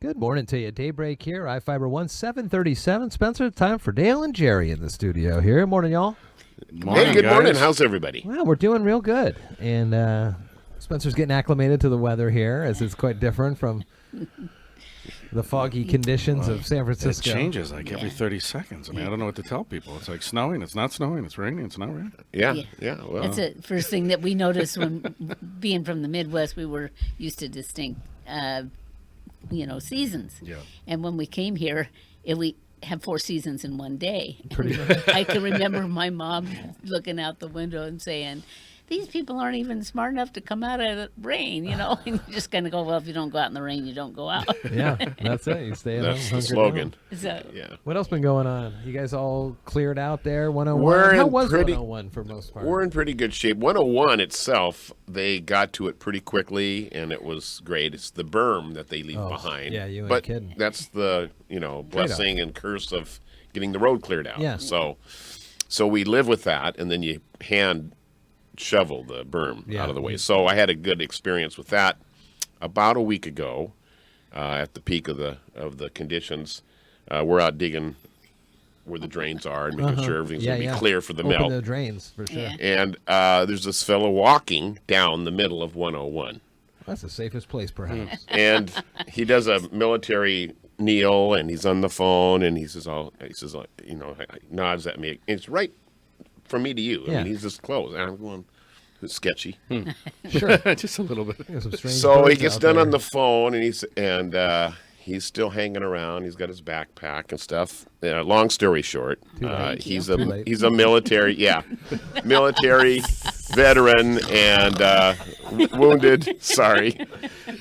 Good morning to you. Daybreak here, iFiber 1737. Spencer, time for Dale and Jerry in the studio here. Morning, y'all. Morning, hey, good guys. morning. How's everybody? Well, we're doing real good. And Spencer's getting acclimated to the weather here, as it's quite different from the foggy conditions of San Francisco. It changes like every 30 seconds. I mean, I don't know what to tell people. It's like snowing, it's not snowing, it's raining, it's not raining. Yeah. Well, That's the first thing that we noticed when being from the Midwest. We were used to distinct, seasons. Yeah. And when we came here, we have 4 seasons in one day. Pretty much. I can remember my mom looking out the window and saying, "These people aren't even smart enough to come out of the rain," And you just kind of go, well, if you don't go out in the rain, you don't go out. Yeah, that's it. You stay at home. that's the hunkered slogan. down. So, Yeah. What else been going on? You guys all cleared out there? 101? We're How in was pretty- 101 for most part? We're in pretty good shape. 101 itself, they got to it pretty quickly, and it was great. It's the berm that they leave behind. yeah, you ain't but kidding. that's the blessing and curse of getting the road cleared out. Yeah. So we live with that, and then you hand shovel the berm out of the way. So I had a good experience with that about a week ago. At the peak of the conditions, we're out digging where the drains are and making sure everything's going to be clear for the Open melt. the drains, for sure. Yeah. And there's this fellow walking down the middle of 101. That's the safest place, perhaps. And he does a military kneel, and he's on the phone, and he nods at me. It's right from me to you. I Yeah. mean, he's this close. And I'm going, it's sketchy. Sure. Just a little bit. There's some strange So he birds gets out done there. on the phone, and he's still hanging around. He's got his backpack and stuff. Long story short, he's Too late. a military military veteran and wounded. Sorry,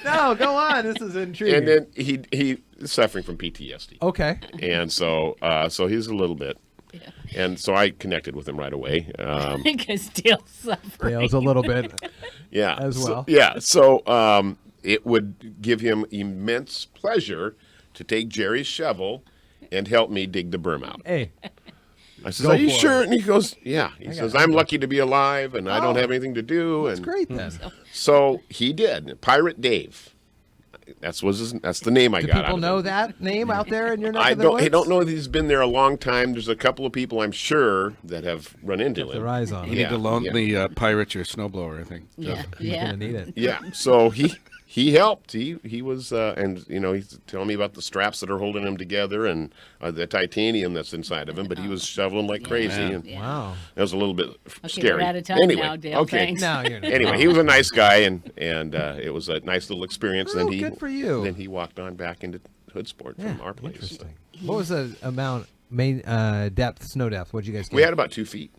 No, go on. This is intriguing. and then he is suffering from PTSD, Okay. and so he's a little bit. Yeah. And so I connected with him right away. because Dale's suffering. Dale's a little bit. Yeah. As well. So it would give him immense pleasure to take Jerry's shovel and help me dig the berm out. Hey, I says, Go "Are you for sure?" it. And he goes, "Yeah." He says, "I'm lucky to be alive, and I don't have anything to do." that's And great then. so he did. Pirate Dave. That's the name I Do got. out people of know him. that name out there in your neck I of the don't. woods? I don't know that he's been there a long time. There's a couple of people I'm sure that have run into Kept him. their eyes on You him. need Yeah, to loan yeah. the pirate your snowblower, I think. Yeah, He's yeah. going to need it. Yeah. So he helped. He was, and he's telling me about the straps that are holding him together and the titanium that's inside of him. But he was shoveling like crazy, man. and Yeah. Wow. that was a little bit Okay, scary. we're out of time anyway, now, Dale. okay. Thanks. No, you're not. Anyway, he was a nice guy, and it was a nice little experience. Oh, Then he good for you. Then he walked on back into Hoodsport from our place. Interesting. What was the amount, snow depth? What'd you guys get? We had about 2 feet.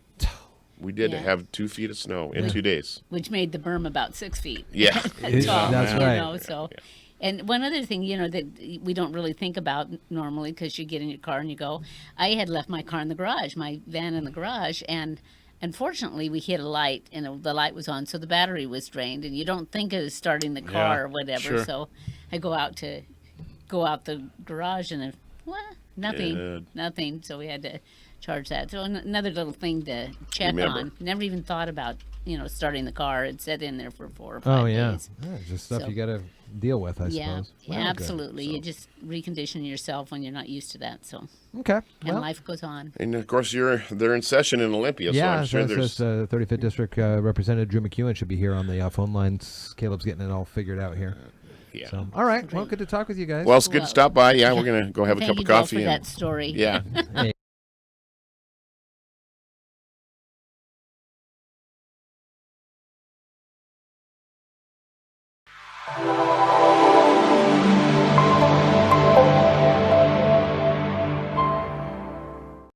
We did Yeah. have 2 feet of snow in 2 days. Which made the berm about 6 feet. Yeah. Tall, That's you right. know, so. And one other thing, that we don't really think about normally, because you get in your car and you go, I had left my car in the garage, my van in the garage, and unfortunately we hit a light, and the light was on, so the battery was drained, and you don't think of starting the car Yeah, or whatever. sure. So I go out the garage, and nothing. So we had to charge that. So another little thing to check Remember. on. Never even thought about starting the car. It sat in there for 4 or 5 Oh, yeah. days. Yeah, just stuff So- you got to deal with, I Yeah, suppose. yeah, Well, good. absolutely. You just recondition yourself when you're not used to that. So, Okay. and Well, life goes on. And of course, they're in session in Olympia, yeah, so I'm sure there's. 35th District Representative Drew McEwen should be here on the phone lines. Caleb's getting it all figured out here. Yeah. So, all right. Well, good to talk with you guys. Well, it's good Well, to stop by. Yeah, we're gonna go have a Thank cup you, of Bill, coffee. for and- that story. Yeah. Hey.